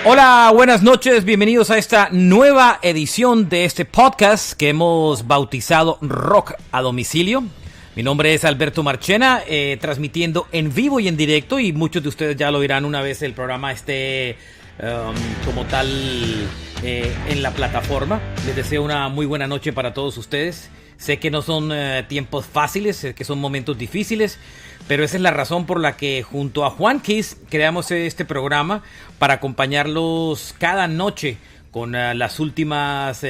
Hola, buenas noches, bienvenidos a esta nueva edición de este podcast que hemos bautizado Rock a Domicilio. Mi nombre es Alberto Marchena, transmitiendo en vivo y en directo, y muchos de ustedes ya lo verán una vez el programa esté como tal en la plataforma. Les deseo una muy buena noche para todos ustedes. Sé que no son tiempos fáciles, sé que son momentos difíciles, pero esa es la razón por la que junto a Juan Kiss creamos este programa para acompañarlos cada noche con las últimas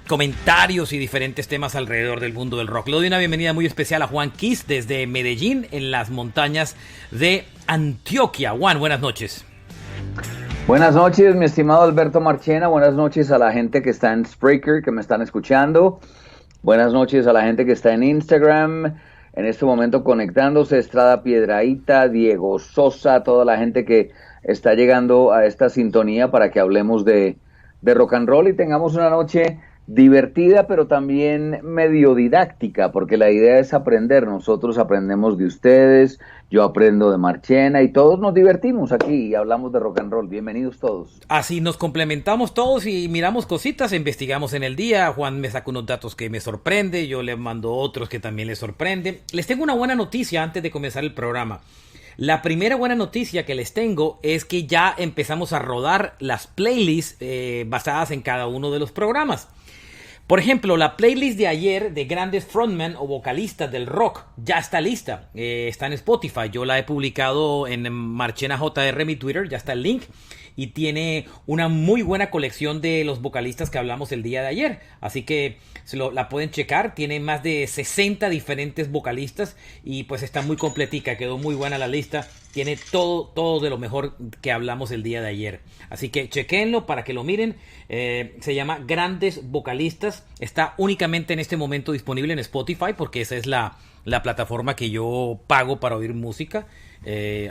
comentarios y diferentes temas alrededor del mundo del rock. Le doy una bienvenida muy especial a Juan Kiss desde Medellín, en las montañas de Antioquia. Juan, buenas noches. Buenas noches, mi estimado Alberto Marchena. Buenas noches a la gente que está en Spreaker, que me están escuchando. Buenas noches a la gente que está en Instagram, en este momento conectándose, Estrada Piedrahíta, Diego Sosa, toda la gente que está llegando a esta sintonía para que hablemos de rock and roll y tengamos una noche divertida, pero también medio didáctica, porque la idea es aprender. Nosotros aprendemos de ustedes, yo aprendo de Marchena y todos nos divertimos aquí y hablamos de rock and roll. Bienvenidos todos. Así nos complementamos todos y miramos cositas, investigamos en el día. Juan me saca unos datos que me sorprende, yo le mando otros que también les sorprende. Les tengo una buena noticia antes de comenzar el programa. La primera buena noticia que les tengo es que ya empezamos a rodar las playlists basadas en cada uno de los programas. Por ejemplo, la playlist de ayer de grandes frontmen o vocalistas del rock ya está lista, está en Spotify. Yo la he publicado en Marchena JR, mi Twitter, ya está el link. Y tiene una muy buena colección de los vocalistas que hablamos el día de ayer. Así que la pueden checar. Tiene más de 60 diferentes vocalistas. Y pues está muy completica. Quedó muy buena la lista. Tiene todo de lo mejor que hablamos el día de ayer. Así que chequenlo para que lo miren. Se llama Grandes Vocalistas. Está únicamente en este momento disponible en Spotify, porque esa es la plataforma que yo pago para oír música.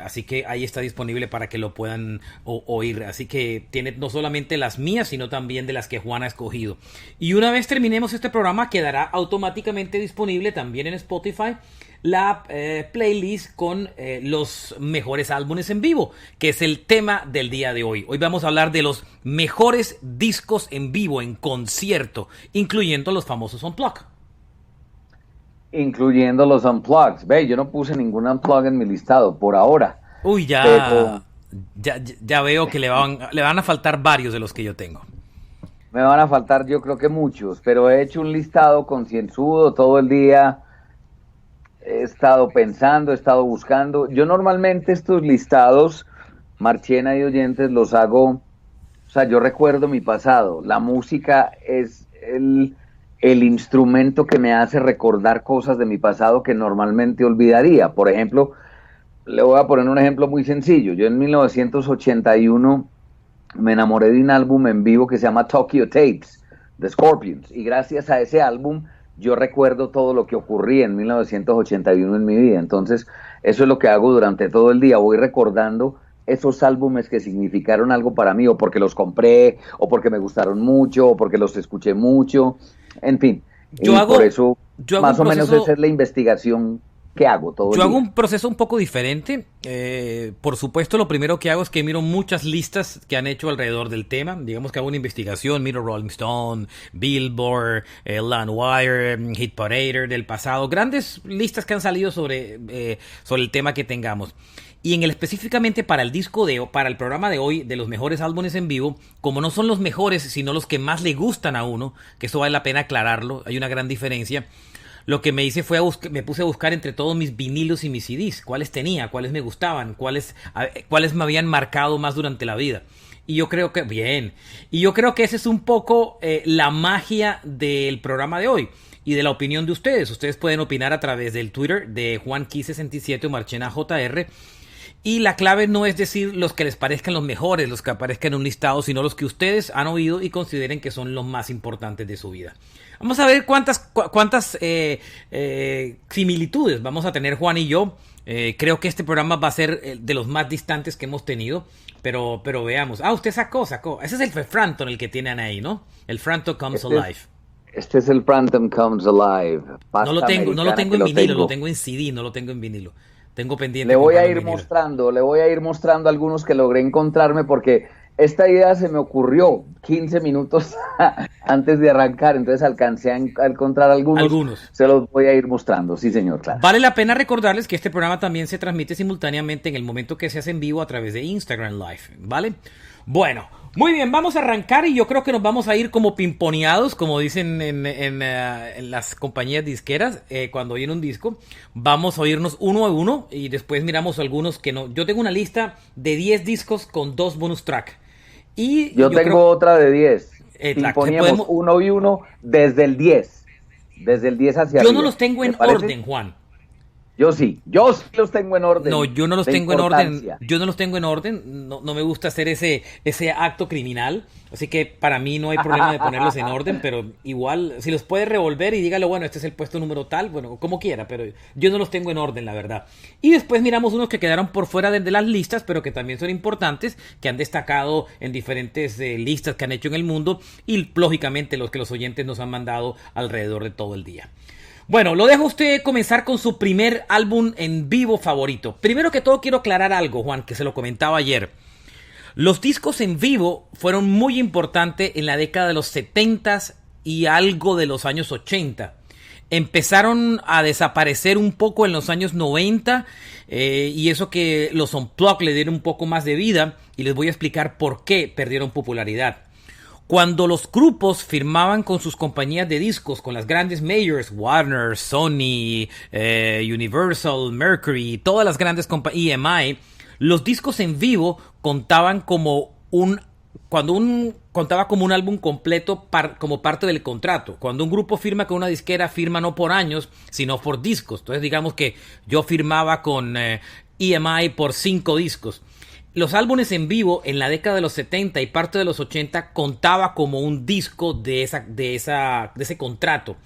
Así que ahí está disponible para que lo puedan oír. Así que tiene no solamente las mías, sino también de las que Juan ha escogido. Y una vez terminemos este programa, quedará automáticamente disponible también en Spotify la playlist con los mejores álbumes en vivo, que es el tema del día de hoy. Hoy vamos a hablar de los mejores discos en vivo, en concierto, incluyendo los famosos Unplugged. Incluyendo los unplugs. Ve, yo no puse ningún unplug en mi listado por ahora. Uy, ya veo que le van a faltar varios de los que yo tengo. Me van a faltar, yo creo que muchos, pero he hecho un listado concienzudo todo el día. He estado pensando, he estado buscando. Yo normalmente estos listados, Marchena y oyentes, los hago. O sea, yo recuerdo mi pasado. La música es el instrumento que me hace recordar cosas de mi pasado que normalmente olvidaría. Por ejemplo, le voy a poner un ejemplo muy sencillo. Yo en 1981 me enamoré de un álbum en vivo que se llama Tokyo Tapes, de Scorpions, y gracias a ese álbum yo recuerdo todo lo que ocurría en 1981 en mi vida. Entonces, eso es lo que hago durante todo el día. Voy recordando esos álbumes que significaron algo para mí, o porque los compré, o porque me gustaron mucho, o porque los escuché mucho. En fin, por eso más o menos esa es la investigación que hago todo el día. Yo hago un proceso un poco diferente. Por supuesto, lo primero que hago es que miro muchas listas que han hecho alrededor del tema. Digamos que hago una investigación, miro Rolling Stone, Billboard, Landwire, Hit Parade del pasado, grandes listas que han salido sobre el tema que tengamos. Y específicamente para para el programa de hoy, de los mejores álbumes en vivo, como no son los mejores, sino los que más le gustan a uno, que eso vale la pena aclararlo, hay una gran diferencia. Lo que me hice fue me puse a buscar entre todos mis vinilos y mis CDs, cuáles tenía, cuáles me gustaban, cuáles me habían marcado más durante la vida. Y yo creo que esa es un poco la magia del programa de hoy y de la opinión de ustedes. Ustedes pueden opinar a través del Twitter de JuanKiss67 o Marchena JR. Y la clave no es decir los que les parezcan los mejores, los que aparezcan en un listado, sino los que ustedes han oído y consideren que son los más importantes de su vida. Vamos a ver cuántas similitudes vamos a tener Juan y yo. Creo que este programa va a ser de los más distantes que hemos tenido, pero veamos. Usted sacó. Ese es el Frampton el que tienen ahí, ¿no? El Frampton Comes Alive. Este es el Frampton Comes Alive. No lo tengo en vinilo, lo tengo en CD, no lo tengo en vinilo. Tengo pendiente. Le voy a ir mostrando algunos que logré encontrarme porque esta idea se me ocurrió 15 minutos antes de arrancar, entonces alcancé a encontrar algunos. Se los voy a ir mostrando, sí señor, claro. Vale la pena recordarles que este programa también se transmite simultáneamente en el momento que se hace en vivo a través de Instagram Live, ¿vale? Bueno, muy bien, vamos a arrancar y yo creo que nos vamos a ir como pimponeados, como dicen en las compañías disqueras, cuando oyen un disco. Vamos a oírnos uno a uno y después miramos algunos que no. Yo tengo una lista de 10 discos con 2 bonus track. Y yo tengo otra de 10. Pimponíamos uno y uno desde el 10. Desde el 10 hacia arriba. Yo no los tengo en orden, Juan. Yo sí los tengo en orden. No, yo no los tengo en orden. Yo no los tengo en orden. No me gusta hacer ese acto criminal. Así que para mí no hay problema de ponerlos en orden, pero igual, si los puede revolver y dígale, bueno, este es el puesto número tal, bueno, como quiera, pero yo no los tengo en orden, la verdad. Y después miramos unos que quedaron por fuera de las listas, pero que también son importantes, que han destacado en diferentes listas que han hecho en el mundo, y lógicamente los que los oyentes nos han mandado alrededor de todo el día. Bueno, lo dejo a usted comenzar con su primer álbum en vivo favorito. Primero que todo quiero aclarar algo, Juan, que se lo comentaba ayer. Los discos en vivo fueron muy importantes en la década de los 70s y algo de los años 80. Empezaron a desaparecer un poco en los años 90 y eso que los Unplugged le dieron un poco más de vida y les voy a explicar por qué perdieron popularidad. Cuando los grupos firmaban con sus compañías de discos, con las grandes majors, Warner, Sony, Universal, Mercury, todas las grandes compañías, EMI, los discos en vivo contaban como contaba como un álbum completo como parte del contrato. Cuando un grupo firma con una disquera, firma no por años, sino por discos. Entonces digamos que yo firmaba con EMI por 5 discos. Los álbumes en vivo en la década de los 70 y parte de los 80 contaba como un disco de ese contrato.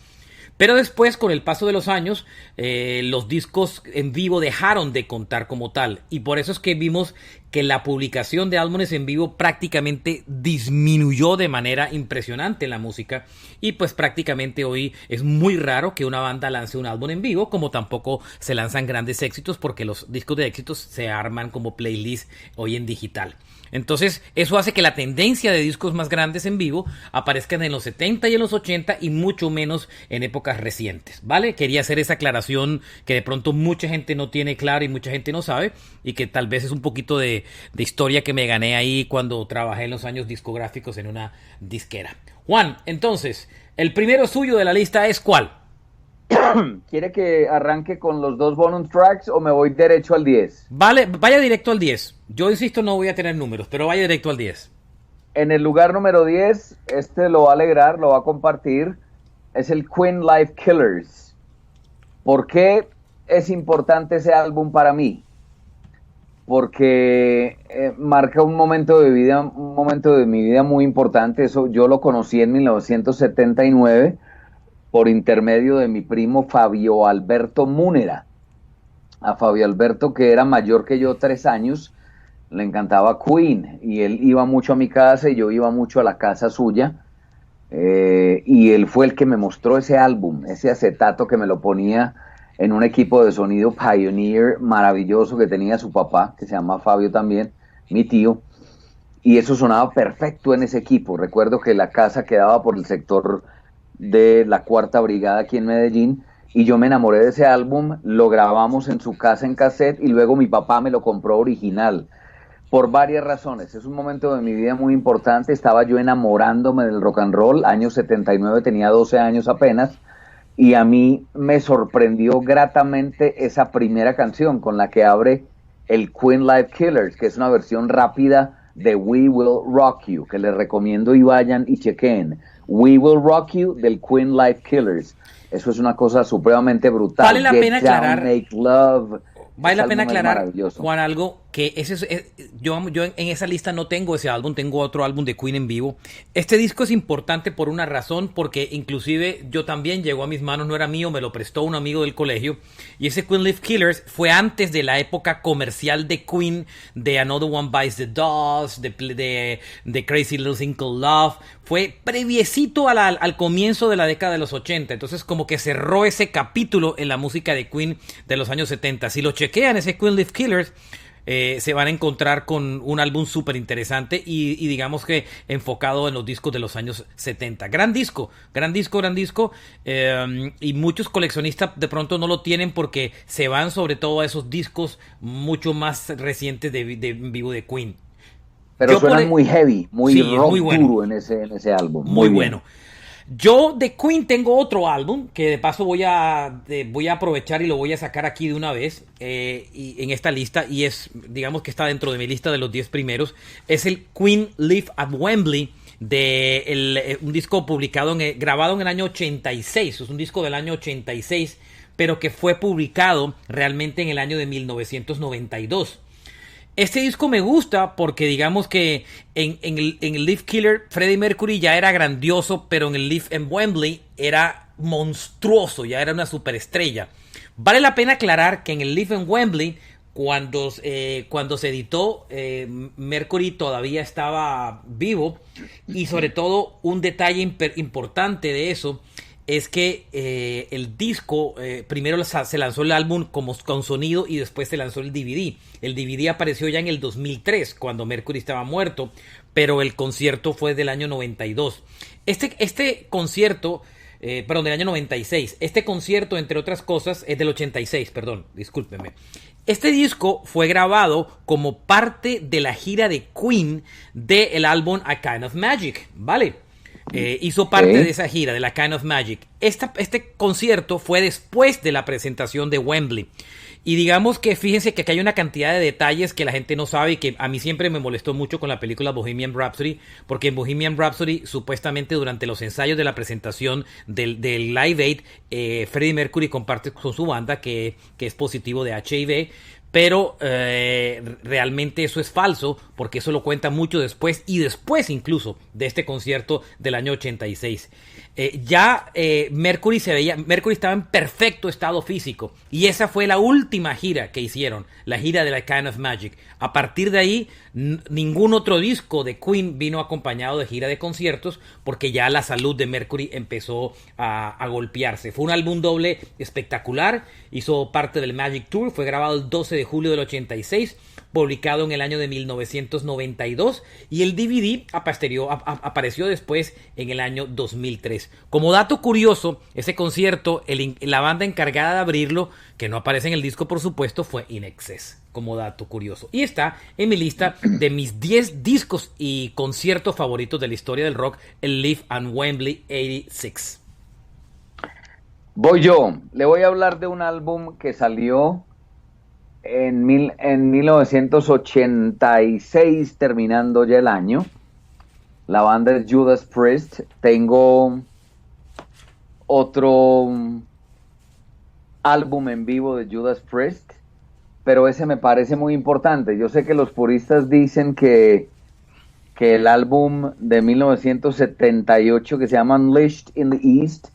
Pero después, con el paso de los años, los discos en vivo dejaron de contar como tal. Y por eso es que vimos que la publicación de álbumes en vivo prácticamente disminuyó de manera impresionante en la música. Y pues prácticamente hoy es muy raro que una banda lance un álbum en vivo, como tampoco se lanzan grandes éxitos, porque los discos de éxitos se arman como playlist hoy en digital. Entonces eso hace que la tendencia de discos más grandes en vivo aparezcan en los 70 y en los 80 y mucho menos en épocas recientes, ¿vale? Quería hacer esa aclaración que de pronto mucha gente no tiene claro y mucha gente no sabe, y que tal vez es un poquito de historia que me gané ahí cuando trabajé en los años discográficos en una disquera. Juan, entonces, el primero suyo de la lista es ¿cuál? ¿Quiere que arranque con los 2 bonus tracks o me voy derecho al 10? Vale, vaya directo al 10. Yo insisto, no voy a tener números, pero vaya directo al 10. En el lugar número 10, lo va a alegrar, lo va a compartir, es el Queen Life Killers. ¿Por qué es importante ese álbum para mí? Porque marca un momento de mi vida muy importante. Eso yo lo conocí en 1979 por intermedio de mi primo Fabio Alberto Múnera. A Fabio Alberto, que era mayor que yo 3 años, le encantaba Queen y él iba mucho a mi casa y yo iba mucho a la casa suya, y él fue el que me mostró ese álbum, ese acetato que me lo ponía en un equipo de sonido Pioneer maravilloso que tenía su papá, que se llama Fabio también, mi tío, y eso sonaba perfecto en ese equipo. Recuerdo que la casa quedaba por el sector de la 4ª Brigada aquí en Medellín, y yo me enamoré de ese álbum, lo grabamos en su casa en cassette y luego mi papá me lo compró original, por varias razones. Es un momento de mi vida muy importante, estaba yo enamorándome del rock and roll, año 79, tenía 12 años apenas, y a mí me sorprendió gratamente esa primera canción con la que abre el Queen Life Killers, que es una versión rápida de We Will Rock You, que les recomiendo y vayan y chequen. We Will Rock You del Queen Life Killers. Eso es una cosa supremamente brutal. Vale la pena aclarar. Make Love. Vale la pena aclarar, Juan, algo que yo en esa lista no tengo ese álbum, tengo otro álbum de Queen en vivo. Este disco es importante por una razón, porque inclusive yo también llegó a mis manos, no era mío, me lo prestó un amigo del colegio, y ese Queen Life Killers fue antes de la época comercial de Queen, de Another One Bites the Dust, de Crazy Little Thing Called Love, fue previecito al comienzo de la década de los 80, entonces como que cerró ese capítulo en la música de Queen de los años 70. Si lo chequean, ese Queen Life Killers se van a encontrar con un álbum súper interesante y digamos que enfocado en los discos de los años 70. Gran disco, gran disco, gran disco. Y muchos coleccionistas de pronto no lo tienen porque se van sobre todo a esos discos mucho más recientes de vivo de Queen. Pero suenan muy heavy, muy sí, rock muy bueno. duro en ese álbum. Muy bueno. Yo de Queen tengo otro álbum que de paso voy a aprovechar y lo voy a sacar aquí de una vez y en esta lista, y es, digamos que está dentro de mi lista de los 10 primeros. Es el Queen Live at Wembley, un disco grabado en el año 86. Es un disco del año 86, pero que fue publicado realmente en el año de 1992. Este disco me gusta porque digamos que en el Live Killer Freddie Mercury ya era grandioso, pero en el Live en Wembley era monstruoso, ya era una superestrella. Vale la pena aclarar que en el Live en Wembley, cuando se editó, Mercury todavía estaba vivo, y sobre todo un detalle importante de eso es que el disco, primero se lanzó el álbum con sonido y después se lanzó el DVD. El DVD apareció ya en el 2003, cuando Mercury estaba muerto, pero el concierto fue del año 92. Este concierto, del año 96. Este concierto, entre otras cosas, es del 86, perdón, discúlpenme. Este disco fue grabado como parte de la gira de Queen del álbum A Kind of Magic, ¿vale? Hizo parte de esa gira, de la Kind of Magic. Este concierto fue después de la presentación de Wembley. Y digamos que fíjense que aquí hay una cantidad de detalles que la gente no sabe y que a mí siempre me molestó mucho con la película Bohemian Rhapsody, porque en Bohemian Rhapsody, supuestamente durante los ensayos de la presentación del Live Aid, Freddie Mercury comparte con su banda que es positivo de HIV. Pero realmente eso es falso, porque eso lo cuenta mucho después, y después incluso de este concierto del año 86. Mercury estaba en perfecto estado físico, y esa fue la última gira que hicieron, la gira de la Kind of Magic. A partir de ahí, ningún otro disco de Queen vino acompañado de gira de conciertos, porque ya la salud de Mercury empezó a golpearse. Fue un álbum doble espectacular, hizo parte del Magic Tour, fue grabado el 12 de julio del 86, publicado en el año de 1992, y el DVD apareció después en el año 2003. Como dato curioso, ese concierto, la banda encargada de abrirlo, que no aparece en el disco por supuesto, fue In Excess, como dato curioso. Y está en mi lista de mis 10 discos y conciertos favoritos de la historia del rock, el Live at Wembley 86. Voy yo, le voy a hablar de un álbum que salió en 1986, terminando ya el año. La banda es Judas Priest. Tengo otro álbum en vivo de Judas Priest, pero ese me parece muy importante. Yo sé que los puristas dicen que el álbum de 1978, que se llama Unleashed in the East,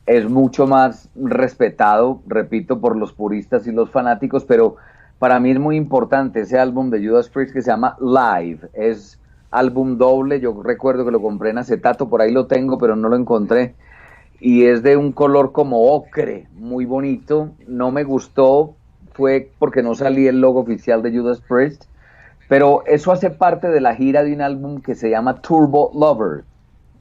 es mucho más respetado, repito, por los puristas y los fanáticos, pero para mí es muy importante ese álbum de Judas Priest que se llama Live. Es álbum doble, yo recuerdo que lo compré en acetato, por ahí lo tengo, pero no lo encontré, y es de un color como ocre, muy bonito. No me gustó, fue porque no salía el logo oficial de Judas Priest, pero eso hace parte de la gira de un álbum que se llama Turbo Lover.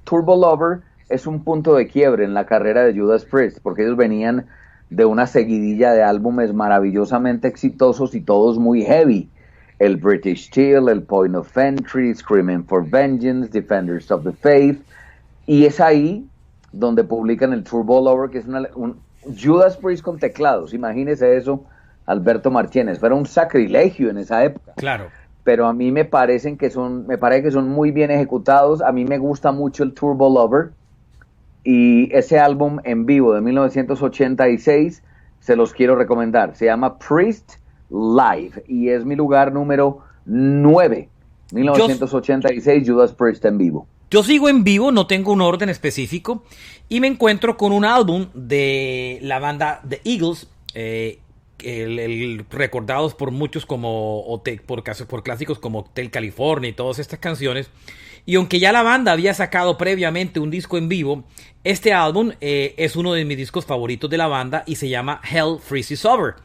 Turbo Lover es un punto de quiebre en la carrera de Judas Priest, porque ellos venían de una seguidilla de álbumes maravillosamente exitosos y todos muy heavy. El British Steel, el Point of Entry, Screaming for Vengeance, Defenders of the Faith, y es ahí donde publican el Turbo Lover, que es un Judas Priest con teclados. Imagínese eso, Alberto Martínez. Era un sacrilegio en esa época. Claro. Pero a mí me parece que son muy bien ejecutados. A mí me gusta mucho el Turbo Lover, y ese álbum en vivo de 1986 se los quiero recomendar. Se llama Priest Live y es mi lugar número 9. 1986, Judas Priest en vivo. Yo sigo en vivo, no tengo un orden específico, y me encuentro con un álbum de la banda The Eagles, recordados por muchos por clásicos como Hotel California y todas estas canciones. Y aunque ya la banda había sacado previamente un disco en vivo, este álbum es uno de mis discos favoritos de la banda y se llama Hell Freezes Over.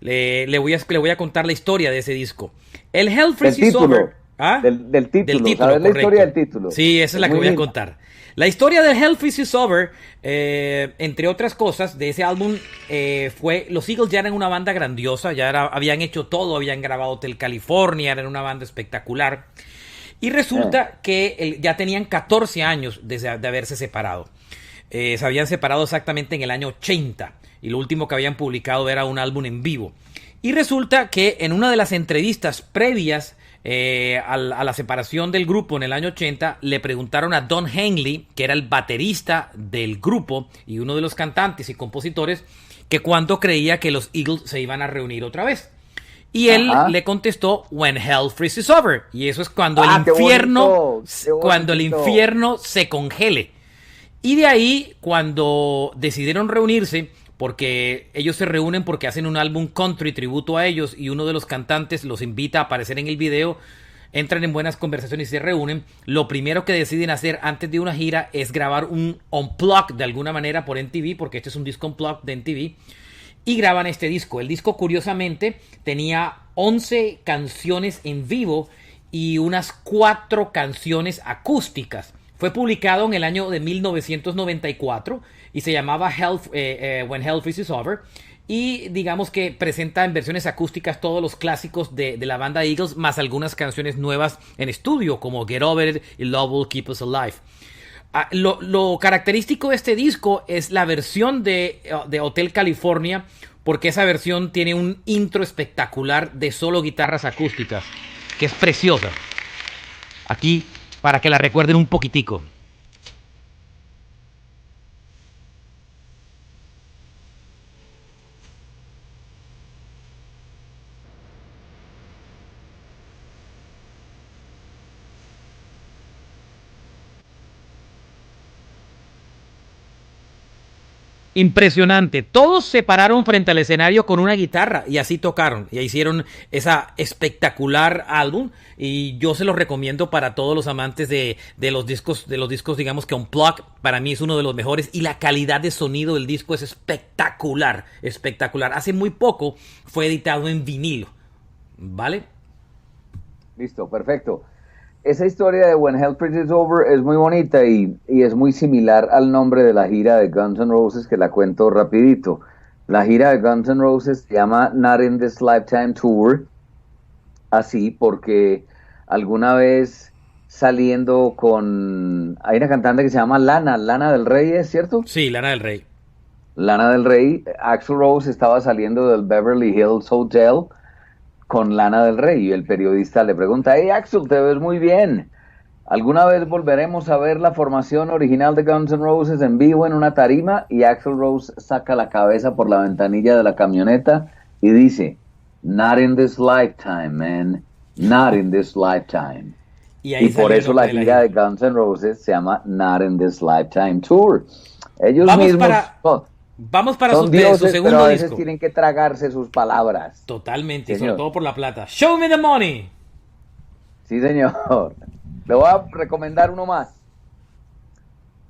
le voy a contar la historia de ese disco. El Hell Del Freezes título. Over. ¿Ah? Del título. Del título, ¿Sabes la correcto. historia del título? Sí, esa es la que voy a contar. La historia del Hell Freezes Over, entre otras cosas, de ese álbum, fue... Los Eagles ya eran una banda grandiosa, habían hecho todo, habían grabado Hotel California, eran una banda espectacular. Y resulta que ya tenían 14 años de haberse separado. Se habían separado exactamente en el año 80. Y lo último que habían publicado era un álbum en vivo. Y resulta que en una de las entrevistas previas a la separación del grupo en el año 80, le preguntaron a Don Henley, que era el baterista del grupo y uno de los cantantes y compositores, que cuándo creía que los Eagles se iban a reunir otra vez. Y él le contestó, when hell freezes over. Y eso es cuando cuando el infierno se congele. Y de ahí, cuando decidieron reunirse, porque ellos se reúnen porque hacen un álbum country tributo a ellos y uno de los cantantes los invita a aparecer en el video, entran en buenas conversaciones y se reúnen. Lo primero que deciden hacer antes de una gira es grabar un unplugged de alguna manera por MTV, porque este es un disco unplugged de MTV, y graban este disco. El disco, curiosamente, tenía 11 canciones en vivo y unas 4 canciones acústicas. Fue publicado en el año de 1994 y se llamaba When Hell Freezes Over. Y digamos que presenta en versiones acústicas todos los clásicos de la banda Eagles, más algunas canciones nuevas en estudio, como Get Over It y Love Will Keep Us Alive. Lo característico de este disco es la versión de Hotel California, porque esa versión tiene un intro espectacular de solo guitarras acústicas, que es preciosa. Aquí, para que la recuerden un poquitico. Impresionante. Todos se pararon frente al escenario con una guitarra y así tocaron. Y hicieron esa espectacular álbum. Y yo se los recomiendo para todos los amantes de los discos, digamos que Unplugged. Para mí es uno de los mejores. Y la calidad de sonido del disco es espectacular. Espectacular. Hace muy poco fue editado en vinilo. ¿Vale? Listo, perfecto. Esa historia de When Hell Freezes Over es muy bonita y es muy similar al nombre de la gira de Guns N' Roses, que la cuento rapidito. La gira de Guns N' Roses se llama Not in This Lifetime Tour, así porque alguna vez saliendo con... Hay una cantante que se llama Lana del Rey, ¿es cierto? Sí, Lana del Rey. Lana del Rey. Axl Rose estaba saliendo del Beverly Hills Hotel con Lana del Rey y el periodista le pregunta: hey Axl, te ves muy bien, ¿alguna vez volveremos a ver la formación original de Guns N' Roses en vivo en una tarima? Y Axl Rose saca la cabeza por la ventanilla de la camioneta y dice: not in this lifetime, man, not in this lifetime. Y por eso la gira de Guns N' Roses se llama Not in This Lifetime Tour. Ellos Vamos para son su dioses, segundo pero a veces disco. tienen que tragarse sus palabras. Totalmente, Señor. sobre todo por la plata. Show me the money. Sí, señor. Le voy a recomendar uno más.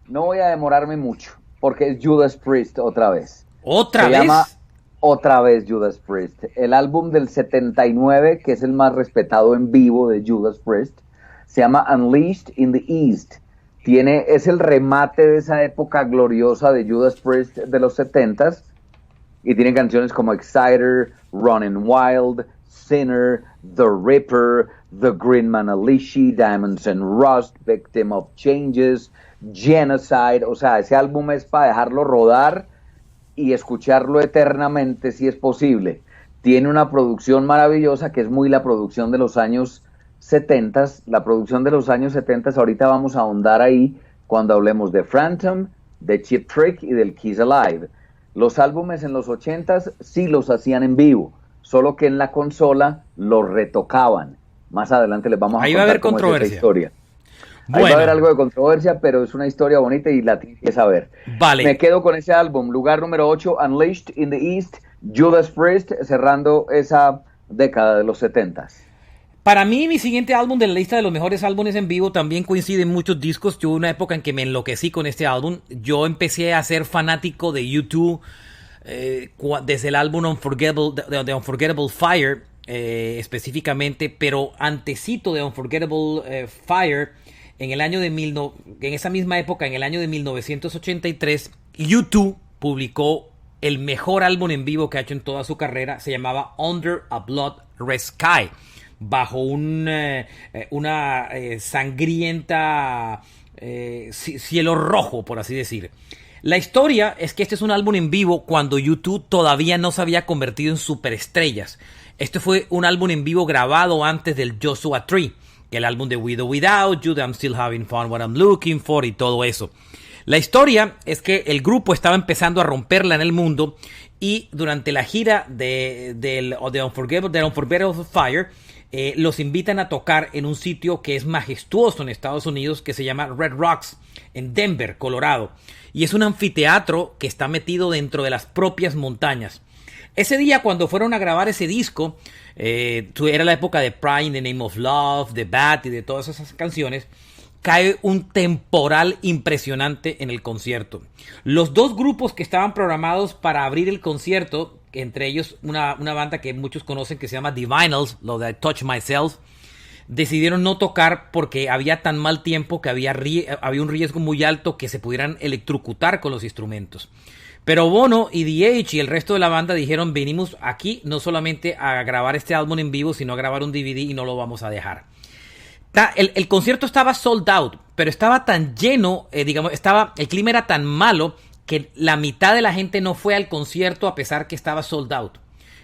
No voy a demorarme mucho, porque es Judas Priest otra vez. ¿Otra Se vez? llama otra vez Judas Priest. El álbum del 79, que es el más respetado en vivo de Judas Priest, se llama Unleashed in the East. Es el remate de esa época gloriosa de Judas Priest de los 70s, y tiene canciones como Exciter, Running Wild, Sinner, The Ripper, The Green Man Alishi, Diamonds and Rust, Victim of Changes, Genocide. O sea, ese álbum es para dejarlo rodar y escucharlo eternamente si es posible. Tiene una producción maravillosa que es muy la producción de los años 70s, la producción de los años 70s. Ahorita vamos a ahondar ahí cuando hablemos de Phantom, de Cheap Trick y del Kiss Alive. Los álbumes en los 80s sí los hacían en vivo, solo que en la consola los retocaban. Más adelante les vamos a ahí contar va a haber cómo es controversia. esa historia. Bueno. Ahí va a haber algo de controversia, pero es una historia bonita y la tienes que saber. Vale. Me quedo con ese álbum, lugar número 8, Unleashed in the East, Judas Priest, cerrando esa década de los 70s. Para mí, mi siguiente álbum de la lista de los mejores álbumes en vivo también coincide en muchos discos. Yo hubo una época en que me enloquecí con este álbum. Yo empecé a ser fanático de U2 desde el álbum de Unforgettable Fire, específicamente, pero antecito de Unforgettable Fire, en esa misma época, en el año de 1983, U2 publicó el mejor álbum en vivo que ha hecho en toda su carrera. Se llamaba Under a Blood Red Sky, bajo una sangrienta cielo rojo, por así decir. La historia es que este es un álbum en vivo cuando U2 todavía no se había convertido en superestrellas. Este fue un álbum en vivo grabado antes del Joshua Tree, que el álbum de With or Without You, de I'm Still Having Fun What I'm Looking For y todo eso. La historia es que el grupo estaba empezando a romperla en el mundo y durante la gira de Unforgettable Fire los invitan a tocar en un sitio que es majestuoso en Estados Unidos, que se llama Red Rocks, en Denver, Colorado. Y es un anfiteatro que está metido dentro de las propias montañas. Ese día, cuando fueron a grabar ese disco, era la época de Pride, in the Name of Love, The Bat y de todas esas canciones, cae un temporal impresionante en el concierto. Los dos grupos que estaban programados para abrir el concierto, entre ellos una banda que muchos conocen que se llama The Vinyls, lo de Touch Myself, decidieron no tocar porque había tan mal tiempo que había un riesgo muy alto que se pudieran electrocutar con los instrumentos. Pero Bono y The Edge y el resto de la banda dijeron: venimos aquí no solamente a grabar este álbum en vivo, sino a grabar un DVD y no lo vamos a dejar. El concierto estaba sold out, pero estaba tan lleno, el clima era tan malo que la mitad de la gente no fue al concierto a pesar que estaba sold out.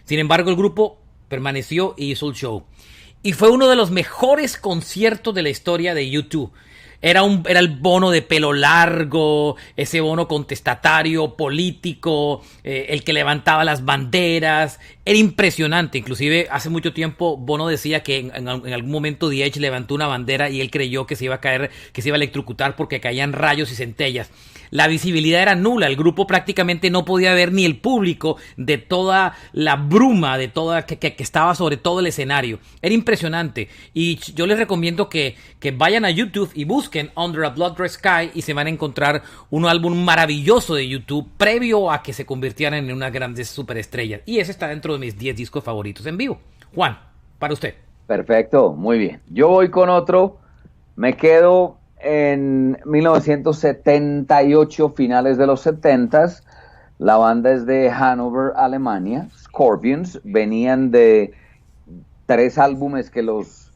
Sin embargo, el grupo permaneció y hizo el show. Y fue uno de los mejores conciertos de la historia de U2. Era el Bono de pelo largo, ese Bono contestatario, político, el que levantaba las banderas. Era impresionante. Inclusive hace mucho tiempo Bono decía que en algún momento The Edge levantó una bandera y él creyó que se iba a caer, que se iba a electrocutar porque caían rayos y centellas. La visibilidad era nula, el grupo prácticamente no podía ver ni el público de toda la bruma de toda que estaba sobre todo el escenario. Era impresionante y yo les recomiendo que vayan a YouTube y busquen Under a Blood Red Sky y se van a encontrar un álbum maravilloso de YouTube previo a que se convirtieran en unas grandes superestrellas. Y ese está dentro de mis 10 discos favoritos en vivo. Juan, para usted. Perfecto, muy bien. Yo voy con otro, me quedo en 1978, finales de los 70s. La banda es de Hannover, Alemania. Scorpions venían de 3 álbumes que los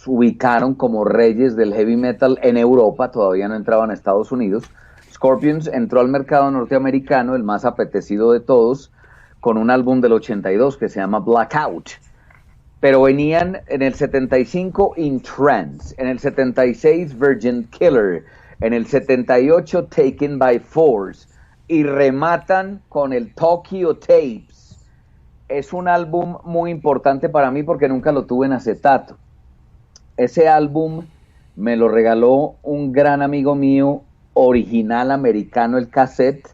ubicaron como reyes del heavy metal en Europa, todavía no entraban a Estados Unidos. Scorpions entró al mercado norteamericano, el más apetecido de todos, con un álbum del 82 que se llama Blackout. Pero venían en el 75 In Trance, en el 76 Virgin Killer, en el 78 Taken by Force y rematan con el Tokyo Tapes. Es un álbum muy importante para mí porque nunca lo tuve en acetato. Ese álbum me lo regaló un gran amigo mío, original americano, el cassette,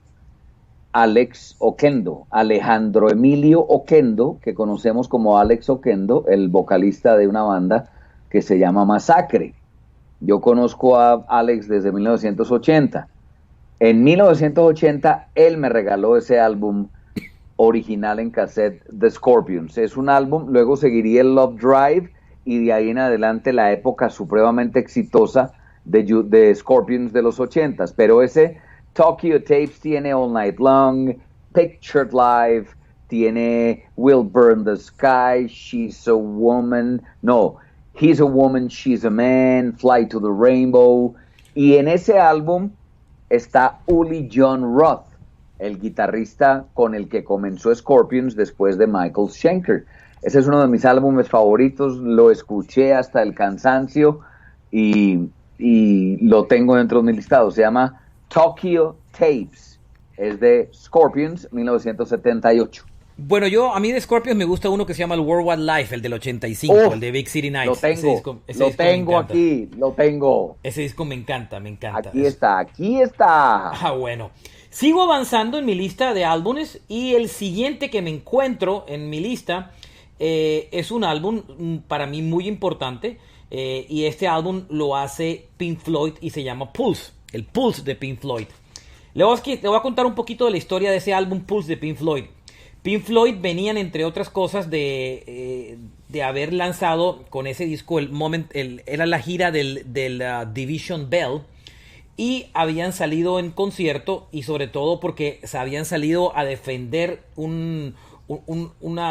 Alex Oquendo, Alejandro Emilio Oquendo, que conocemos como Alex Oquendo, el vocalista de una banda que se llama Masacre. Yo conozco a Alex desde 1980. En 1980 él me regaló ese álbum original en cassette, The Scorpions. Es un álbum, luego seguiría el Love Drive y de ahí en adelante la época supremamente exitosa de Scorpions de los 80s, pero ese Tokyo Tapes tiene All Night Long, Pictured Live, tiene Will Burn the Sky, She's a Woman, no, He's a Woman, She's a Man, Fly to the Rainbow, y en ese álbum está Uli John Roth, el guitarrista con el que comenzó Scorpions después de Michael Schenker. Ese es uno de mis álbumes favoritos, lo escuché hasta el cansancio y lo tengo dentro de mi listado. Se llama Tokyo Tapes, es de Scorpions, 1978. Bueno, a mí de Scorpions me gusta uno que se llama el Worldwide Life, el del 85, el de Big City Nights. Lo tengo aquí. Ese disco me encanta. Aquí está. Ah, bueno. Sigo avanzando en mi lista de álbumes y el siguiente que me encuentro en mi lista es un álbum para mí muy importante y este álbum lo hace Pink Floyd y se llama Pulse, el Pulse de Pink Floyd. Le voy a contar un poquito de la historia de ese álbum Pulse de Pink Floyd. Pink Floyd venían, entre otras cosas, de haber lanzado con ese disco, era la gira del Division Bell, y habían salido en concierto, y sobre todo porque se habían salido a defender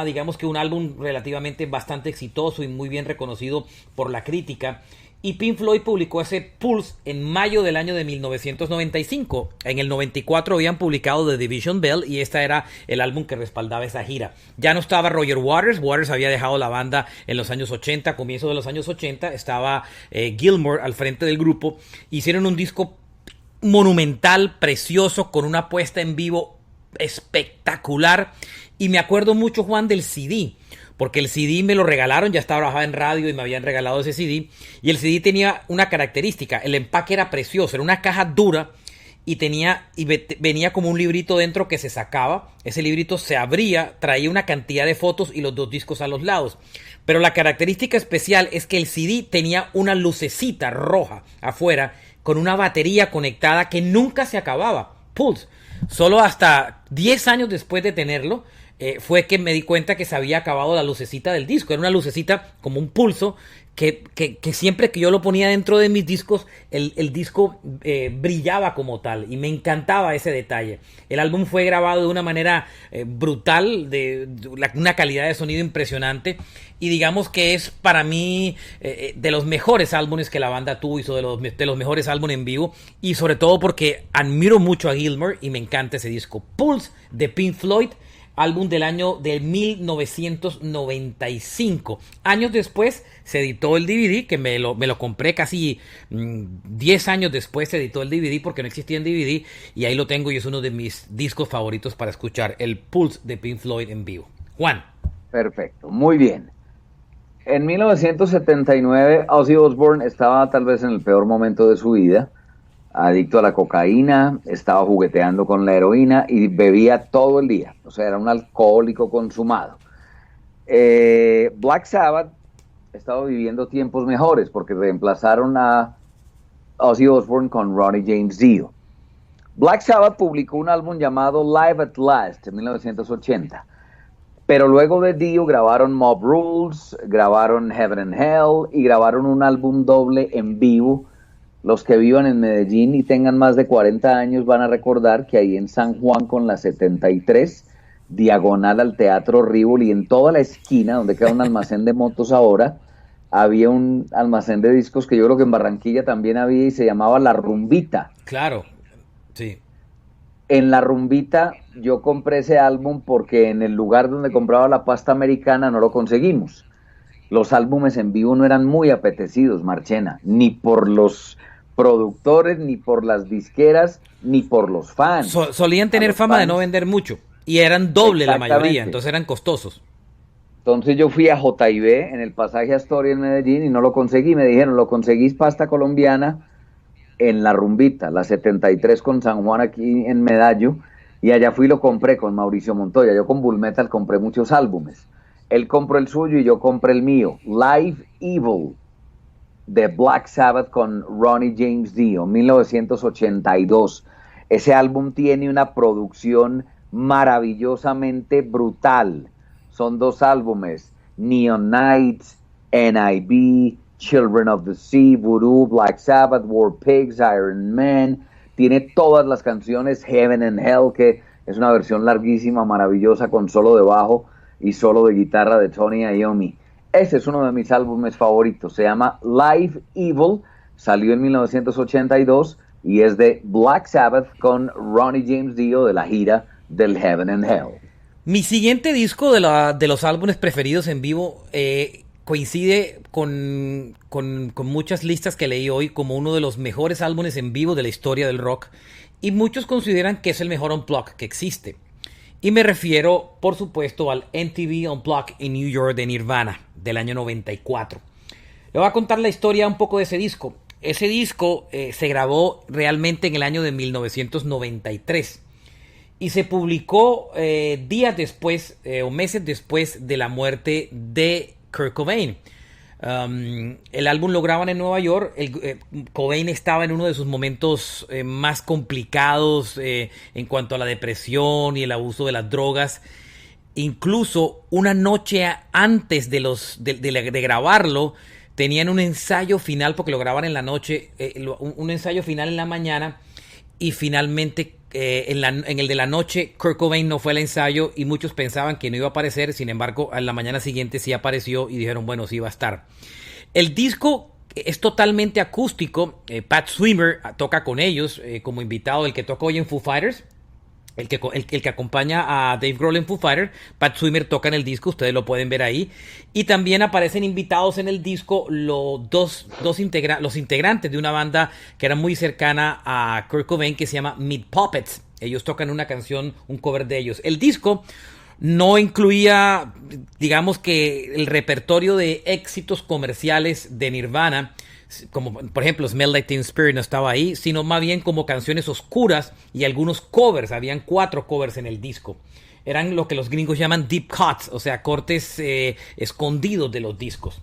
digamos que un álbum relativamente bastante exitoso y muy bien reconocido por la crítica. Y Pink Floyd publicó ese Pulse en mayo del año de 1995. En el 94 habían publicado The Division Bell, y este era el álbum que respaldaba esa gira. Ya no estaba Roger Waters. Waters había dejado la banda en los años 80, comienzo de los años 80. Estaba Gilmour al frente del grupo. Hicieron un disco monumental, precioso, con una puesta en vivo espectacular. Y me acuerdo mucho, Juan, del CD, porque el CD me lo regalaron, ya estaba trabajando en radio y me habían regalado ese CD, y el CD tenía una característica: el empaque era precioso, era una caja dura, y venía como un librito dentro que se sacaba. Ese librito se abría, traía una cantidad de fotos y los dos discos a los lados. Pero la característica especial es que el CD tenía una lucecita roja afuera, con una batería conectada que nunca se acababa. Pulse. Solo hasta 10 años después de tenerlo, fue que me di cuenta que se había acabado la lucecita del disco. Era una lucecita como un pulso que siempre que yo lo ponía dentro de mis discos, el disco brillaba como tal, y me encantaba ese detalle. El álbum fue grabado de una manera brutal, una calidad de sonido impresionante, y digamos que es para mí de los mejores álbumes que la banda tuvo, y de los mejores álbumes en vivo, y sobre todo porque admiro mucho a Gilmour y me encanta ese disco. Pulse de Pink Floyd, álbum del año de 1995. Años después se editó el DVD, que me lo compré casi 10 años después. Se editó el DVD porque no existía en DVD, y ahí lo tengo, y es uno de mis discos favoritos para escuchar, el Pulse de Pink Floyd en vivo. Juan. Perfecto, muy bien. En 1979, Ozzy Osbourne estaba tal vez en el peor momento de su vida, adicto a la cocaína, estaba jugueteando con la heroína y bebía todo el día. O sea, era un alcohólico consumado. Black Sabbath estaba viviendo tiempos mejores porque reemplazaron a Ozzy Osbourne con Ronnie James Dio. Black Sabbath publicó un álbum llamado Live at Last en 1980. Pero luego de Dio grabaron Mob Rules, grabaron Heaven and Hell y grabaron un álbum doble en vivo. Los que vivan en Medellín y tengan más de 40 años van a recordar que ahí en San Juan con la 73, diagonal al Teatro Rivoli, en toda la esquina donde queda un almacén de motos ahora, había un almacén de discos que yo creo que en Barranquilla también había, y se llamaba La Rumbita. Claro, sí. En La Rumbita yo compré ese álbum porque en el lugar donde compraba la pasta americana no lo conseguimos. Los álbumes en vivo no eran muy apetecidos, Marchena, ni por los productores, ni por las disqueras, ni por los fans. Solían tener fama de no vender mucho, y eran doble la mayoría, entonces eran costosos. Entonces yo fui a J&B en el pasaje Astoria en Medellín y no lo conseguí. Me dijeron, lo conseguís pasta colombiana en La Rumbita, la 73 con San Juan aquí en Medallo, y allá fui y lo compré con Mauricio Montoya. Yo con Bull Metal compré muchos álbumes. Él compró el suyo y yo compré el mío. Live Evil de Black Sabbath con Ronnie James Dio, 1982. Ese álbum tiene una producción maravillosamente brutal. Son 2 álbumes: Neon Nights, NIB, Children of the Sea, Voodoo, Black Sabbath, War Pigs, Iron Man. Tiene todas las canciones, Heaven and Hell, que es una versión larguísima, maravillosa, con solo de bajo y solo de guitarra de Tony Iommi. Ese es uno de mis álbumes favoritos. Se llama Live Evil, salió en 1982 y es de Black Sabbath con Ronnie James Dio de la gira del Heaven and Hell. Mi siguiente disco de los álbumes preferidos en vivo coincide con muchas listas que leí hoy como uno de los mejores álbumes en vivo de la historia del rock, y muchos consideran que es el mejor Unplugged que existe. Y me refiero, por supuesto, al MTV Unplugged in New York de Nirvana, del año 94. Le voy a contar la historia un poco de ese disco. Ese disco se grabó realmente en el año de 1993 y se publicó días después o meses después de la muerte de Kurt Cobain. El álbum lo graban en Nueva York. Cobain estaba en uno de sus momentos más complicados en cuanto a la depresión y el abuso de las drogas. Incluso una noche antes de grabarlo, tenían un ensayo final, porque lo graban en la noche, un ensayo final en la mañana, y finalmente en el de la noche Kurt Cobain no fue al ensayo y muchos pensaban que no iba a aparecer. Sin embargo, en la mañana siguiente sí apareció y dijeron, bueno, sí va a estar. El disco es totalmente acústico. Pat Swimmer toca con ellos como invitado, el que toca hoy en Foo Fighters. El que acompaña a Dave Grohl en Foo Fighters. Pat Swimmer toca en el disco, ustedes lo pueden ver ahí. Y también aparecen invitados en el disco los integrantes de una banda que era muy cercana a Kurt Cobain, que se llama Meat Puppets. Ellos tocan una canción, un cover de ellos. El disco no incluía, digamos que, el repertorio de éxitos comerciales de Nirvana, como por ejemplo Smell Like Teen Spirit no estaba ahí, sino más bien como canciones oscuras y algunos covers. Habían 4 covers en el disco. Eran lo que los gringos llaman deep cuts, o sea, cortes escondidos de los discos.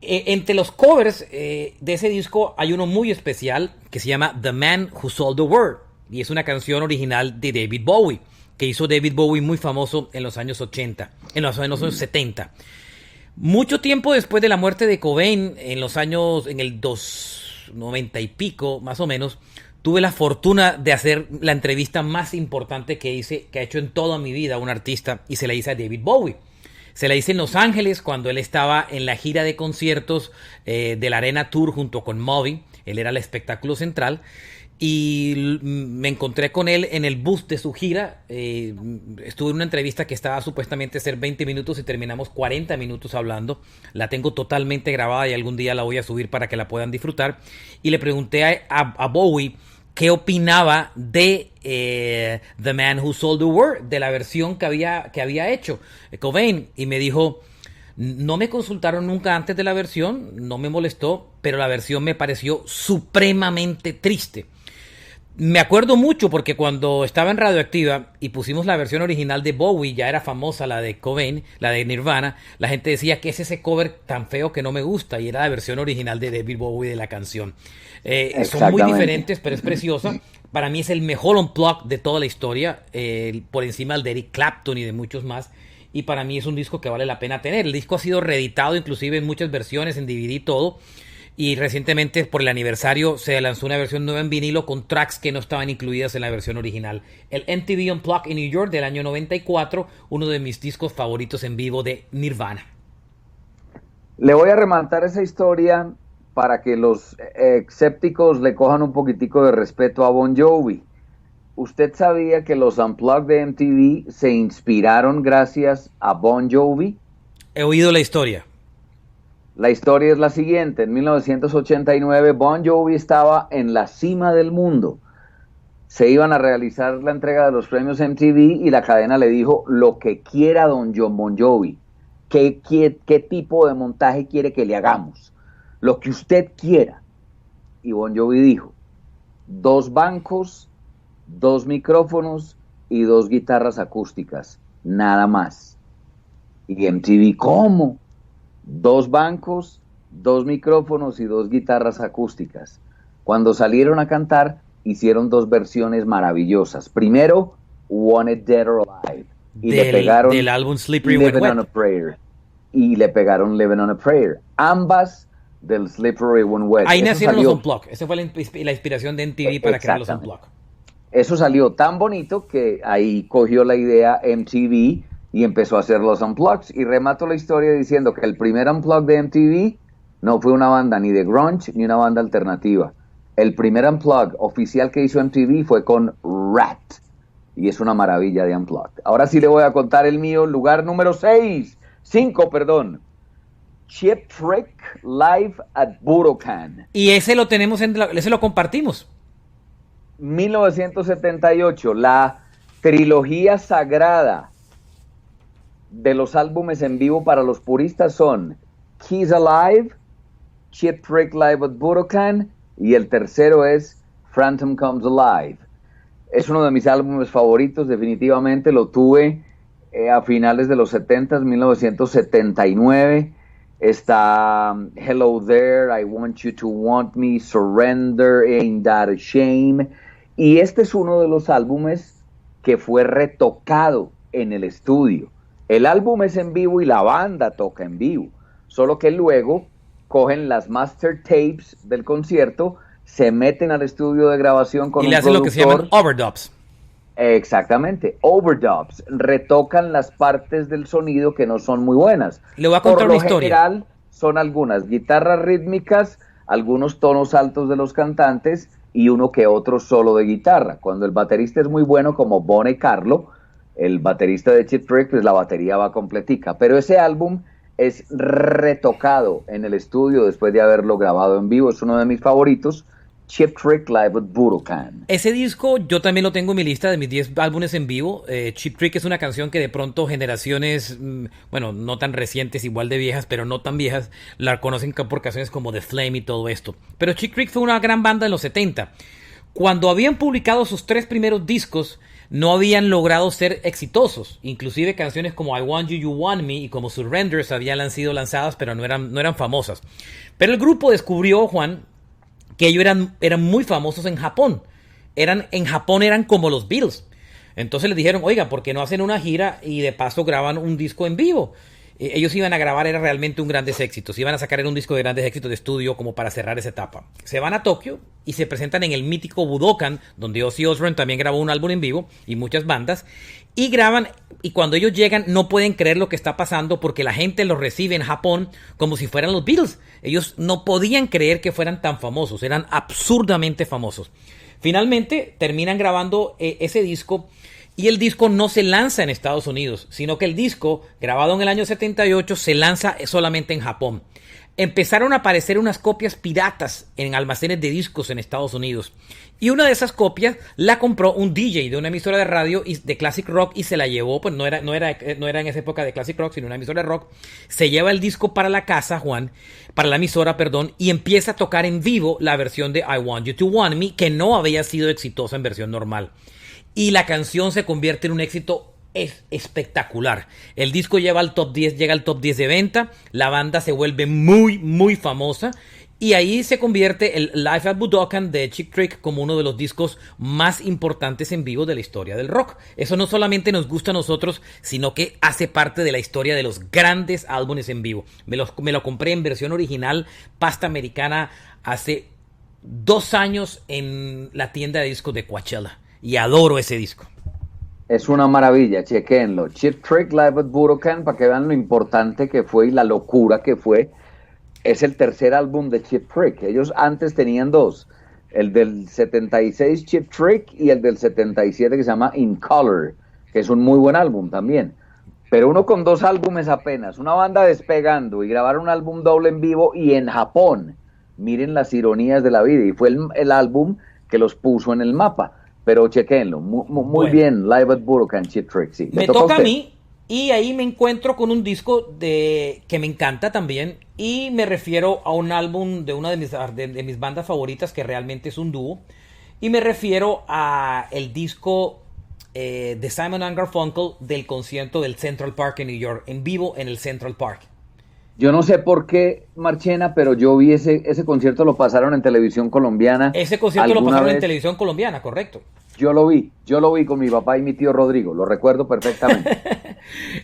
Entre los covers de ese disco hay uno muy especial que se llama The Man Who Sold the World, y es una canción original de David Bowie, que hizo David Bowie muy famoso en los años 80, en los años 70. Mucho tiempo después de la muerte de Cobain, en el 90 y pico, más o menos, tuve la fortuna de hacer la entrevista más importante que ha hecho en toda mi vida un artista, y se la hice a David Bowie. Se la hice en Los Ángeles cuando él estaba en la gira de conciertos de la Arena Tour junto con Moby. Él era el espectáculo central. Y me encontré con él en el bus de su gira. Estuve en una entrevista que estaba supuestamente a ser 20 minutos y terminamos 40 minutos hablando. La tengo totalmente grabada y algún día la voy a subir para que la puedan disfrutar. Y le pregunté a Bowie qué opinaba de The Man Who Sold the World, de la versión que había hecho Cobain. Y me dijo, no me consultaron nunca antes de la versión, no me molestó, pero la versión me pareció supremamente triste. Me acuerdo mucho porque cuando estaba en Radioactiva y pusimos la versión original de Bowie, ya era famosa la de Cobain, la de Nirvana, la gente decía que es ese cover tan feo que no me gusta, y era la versión original de David Bowie de la canción. Son muy diferentes, pero es preciosa. Para mí es el mejor unplugged de toda la historia, por encima del de Eric Clapton y de muchos más. Y para mí es un disco que vale la pena tener. El disco ha sido reeditado inclusive en muchas versiones, en DVD y todo. Y recientemente, por el aniversario, se lanzó una versión nueva en vinilo con tracks que no estaban incluidas en la versión original. El MTV Unplugged en New York del año 94, uno de mis discos favoritos en vivo de Nirvana. Le voy a rematar esa historia para que los escépticos le cojan un poquitico de respeto a Bon Jovi. ¿Usted sabía que los Unplugged de MTV se inspiraron gracias a Bon Jovi? He oído la historia. La historia es la siguiente. En 1989 Bon Jovi estaba en la cima del mundo. Se iban a realizar la entrega de los premios MTV y la cadena le dijo, lo que quiera don John Bon Jovi. ¿Qué tipo de montaje quiere que le hagamos? Lo que usted quiera. Y Bon Jovi dijo, 2 bancos, 2 micrófonos y 2 guitarras acústicas. Nada más. Y MTV, ¿cómo? 2 bancos, 2 micrófonos y 2 guitarras acústicas. Cuando salieron a cantar, hicieron 2 versiones maravillosas. Primero, Wanted Dead or Alive. Y le pegaron del álbum Slippery When Living Wet. on a Prayer. Y le pegaron Living on a Prayer. Ambas del Slippery When Wet. Ahí nacieron los Unplugged. Esa fue la inspiración de MTV para crear los Unplugged. Eso salió tan bonito que ahí cogió la idea MTV y empezó a hacer los Unplugged. Y remato la historia diciendo que el primer Unplugged de MTV no fue una banda ni de grunge ni una banda alternativa. El primer Unplugged oficial que hizo MTV fue con Rat. Y es una maravilla de Unplugged. Ahora sí le voy a contar el mío, lugar número 5, perdón. Cheap Trick Live at Budokan. Y ese lo tenemos, ese lo compartimos. 1978, la trilogía sagrada de los álbumes en vivo para los puristas son Keys Alive, Cheap Trick Live at Budokan y el tercero es Phantom Comes Alive. Es uno de mis álbumes favoritos, definitivamente lo tuve a finales de los 70, 1979. está Hello There, I Want You to Want Me, Surrender, Ain't That a Shame. Y este es uno de los álbumes que fue retocado en el estudio. El álbum es en vivo y la banda toca en vivo, solo que luego cogen las master tapes del concierto, se meten al estudio de grabación con y le hacen lo que se llaman overdubs. Exactamente, overdubs, retocan las partes del sonido que no son muy buenas. Le voy a contar una historia. Por lo general son algunas guitarras rítmicas, algunos tonos altos de los cantantes y uno que otro solo de guitarra. Cuando el baterista es muy bueno, como Bonnie Carlo, el baterista de Cheap Trick, pues la batería va completica. Pero ese álbum es retocado en el estudio después de haberlo grabado en vivo. Es uno de mis favoritos, Cheap Trick Live at Budokan. Ese disco yo también lo tengo en mi lista de mis 10 álbumes en vivo. Cheap Trick es una canción que de pronto generaciones, bueno, no tan recientes, igual de viejas, pero no tan viejas, la conocen por canciones como The Flame y todo esto. Pero Cheap Trick fue una gran banda en los 70. Cuando habían publicado sus 3 primeros discos, no habían logrado ser exitosos. Inclusive canciones como I Want You, You Want Me y como Surrenders habían sido lanzadas, pero no eran famosas. Pero el grupo descubrió, Juan, que ellos eran muy famosos en Japón. En Japón eran como los Beatles. Entonces les dijeron, oiga, ¿por qué no hacen una gira y de paso graban un disco en vivo? Ellos iban a grabar, era realmente un grandes éxitos. Iban a sacar un disco de grandes éxitos de estudio como para cerrar esa etapa. Se van a Tokio y se presentan en el mítico Budokan, donde Ozzy Osbourne también grabó un álbum en vivo y muchas bandas. Y graban, y cuando ellos llegan no pueden creer lo que está pasando porque la gente los recibe en Japón como si fueran los Beatles. Ellos no podían creer que fueran tan famosos, eran absurdamente famosos. Finalmente terminan grabando ese disco. Y el disco no se lanza en Estados Unidos, sino que el disco, grabado en el año 78, se lanza solamente en Japón. Empezaron a aparecer unas copias piratas en almacenes de discos en Estados Unidos. Y una de esas copias la compró un DJ de una emisora de radio de Classic Rock y se la llevó, pues no era en esa época de Classic Rock, sino una emisora de rock. Se lleva el disco para la casa, Juan, para la emisora, perdón, y empieza a tocar en vivo la versión de I Want You to Want Me, que no había sido exitosa en versión normal. Y la canción se convierte en un éxito espectacular. El disco llega al top 10 de venta. La banda se vuelve muy, muy famosa. Y ahí se convierte el Live at Budokan de Cheap Trick como uno de los discos más importantes en vivo de la historia del rock. Eso no solamente nos gusta a nosotros, sino que hace parte de la historia de los grandes álbumes en vivo. Me lo compré en versión original, pasta americana, hace 2 años en la tienda de discos de Coachella. Y adoro ese disco. Es una maravilla, chequéenlo. Cheap Trick Live at Budokan, para que vean lo importante que fue y la locura que fue. Es el tercer álbum de Cheap Trick. Ellos antes tenían 2. El del 76 Cheap Trick y el del 77 que se llama In Color, que es un muy buen álbum también. Pero uno con 2 álbumes apenas, una banda despegando y grabar un álbum doble en vivo y en Japón. Miren las ironías de la vida. Y fue el álbum que los puso en el mapa. Pero chequenlo, muy bueno. Bien, Live at Budokan, Cheap Trick, sí. Me toca a mí y ahí me encuentro con un disco que me encanta también y me refiero a un álbum de una de mis bandas favoritas que realmente es un dúo y me refiero a el disco de Simon & Garfunkel del concierto del Central Park en New York, en vivo en el Central Park. Yo no sé por qué, Marchena, pero yo vi ese concierto, lo pasaron en televisión colombiana. Ese concierto lo pasaron en televisión colombiana, correcto. Yo lo vi con mi papá y mi tío Rodrigo, lo recuerdo perfectamente.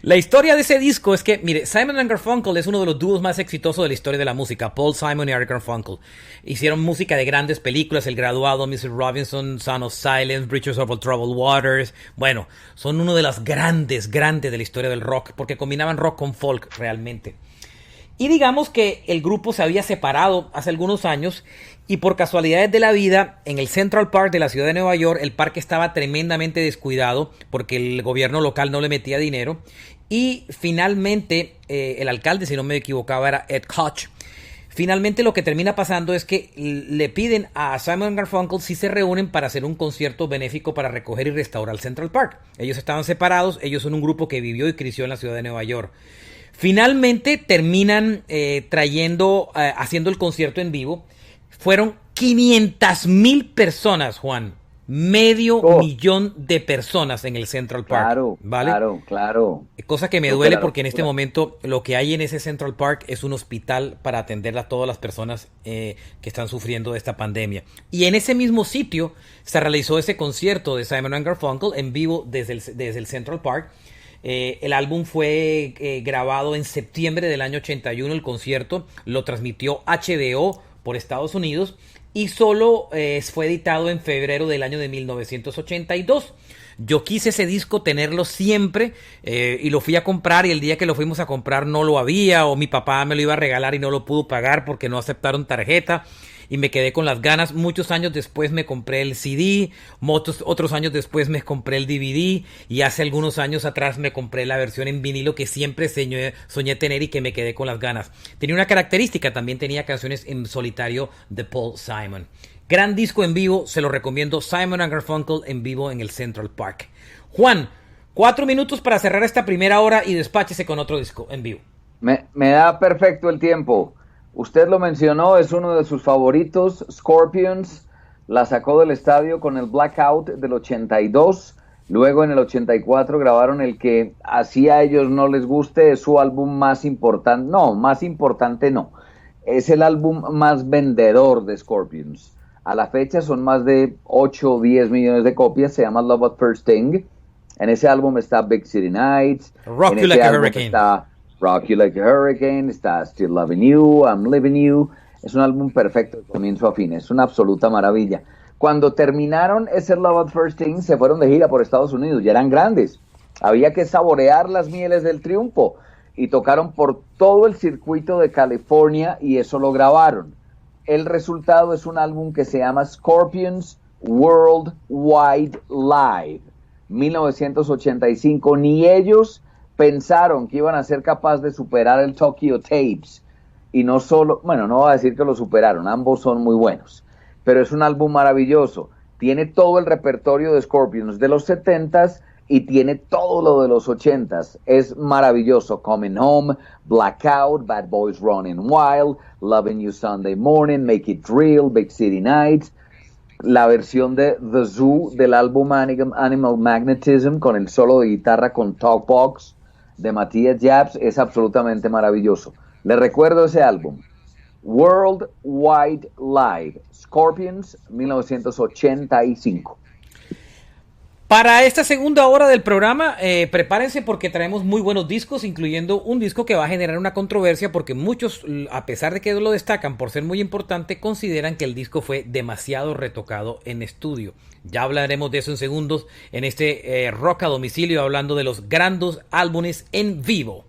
La historia de ese disco es que, mire, Simon & Garfunkel es uno de los dúos más exitosos de la historia de la música. Paul Simon y Art Garfunkel hicieron música de grandes películas, El Graduado, Mrs. Robinson, Sound of Silence, Bridges over Troubled Waters. Bueno, son uno de los grandes de la historia del rock, porque combinaban rock con folk realmente. Y digamos que el grupo se había separado hace algunos años y por casualidades de la vida, en el Central Park de la ciudad de Nueva York, el parque estaba tremendamente descuidado porque el gobierno local no le metía dinero. Y finalmente, el alcalde, si no me equivocaba, era Ed Koch. Finalmente lo que termina pasando es que le piden a Simon & Garfunkel si se reúnen para hacer un concierto benéfico para recoger y restaurar el Central Park. Ellos estaban separados, ellos son un grupo que vivió y creció en la ciudad de Nueva York. Finalmente terminan haciendo el concierto en vivo. Fueron 500,000 personas, Juan. medio Oh, millón de personas en el Central Park, claro, ¿vale? claro. Cosa que me Creo que duele la porque en este locura. momento lo que hay en ese Central Park es un hospital para atender a todas las personas que están sufriendo de esta pandemia. Y en ese mismo sitio se realizó ese concierto de Simon and Garfunkel en vivo desde el Central Park. El álbum fue grabado en septiembre del año 81. El concierto lo transmitió HBO por Estados Unidos y solo fue editado en febrero del año de 1982. Yo quise ese disco tenerlo siempre y lo fui a comprar y el día que lo fuimos a comprar no lo había o mi papá me lo iba a regalar y no lo pudo pagar porque no aceptaron tarjeta y me quedé con las ganas. Muchos años después me compré el CD, otros años después me compré el DVD y hace algunos años atrás me compré la versión en vinilo que siempre soñé tener y que me quedé con las ganas. Tenía una característica, también tenía canciones en solitario de Paul Simon. Gran disco en vivo, se lo recomiendo, Simon and Garfunkel en vivo en el Central Park. Juan, 4 minutos para cerrar esta primera hora y despáchese con otro disco en vivo. Me da perfecto el tiempo. Usted lo mencionó, es uno de sus favoritos, Scorpions. La sacó del estadio con el Blackout del 82. Luego en el 84 grabaron el que así a ellos no les guste, es su álbum más importante. No, más importante no. Es el álbum más vendedor de Scorpions. A la fecha son más de 8 o 10 millones de copias. Se llama Love at First Thing. En ese álbum está Big City Nights. Rock En You ese Like a álbum Hurricane. está Rock You Like a Hurricane. Está Still Loving You, I'm Living You. Es un álbum perfecto de comienzo a fin. Es una absoluta maravilla. Cuando terminaron ese Love at First Thing, se fueron de gira por Estados Unidos. Ya eran grandes. Había que saborear las mieles del triunfo. Y tocaron por todo el circuito de California y eso lo grabaron. El resultado es un álbum que se llama Scorpions Worldwide Live 1985. Ni ellos pensaron que iban a ser capaces de superar el Tokyo Tapes. Y no solo, bueno, no voy a decir que lo superaron, ambos son muy buenos. Pero es un álbum maravilloso. Tiene todo el repertorio de Scorpions de los 70s y tiene todo lo de los 80s. Es maravilloso. Coming Home, Blackout, Bad Boys Running Wild, Loving You Sunday Morning, Make It Real, Big City Nights. La versión de The Zoo del álbum Animal Magnetism con el solo de guitarra con Talkbox de Matthias Jabs es absolutamente maravilloso. Le recuerdo ese álbum. Worldwide Live, Scorpions, 1985. Para esta segunda hora del programa, prepárense porque traemos muy buenos discos, incluyendo un disco que va a generar una controversia porque muchos, a pesar de que lo destacan por ser muy importante, consideran que el disco fue demasiado retocado en estudio. Ya hablaremos de eso en segundos en este Rock a Domicilio, hablando de los grandes álbumes en vivo.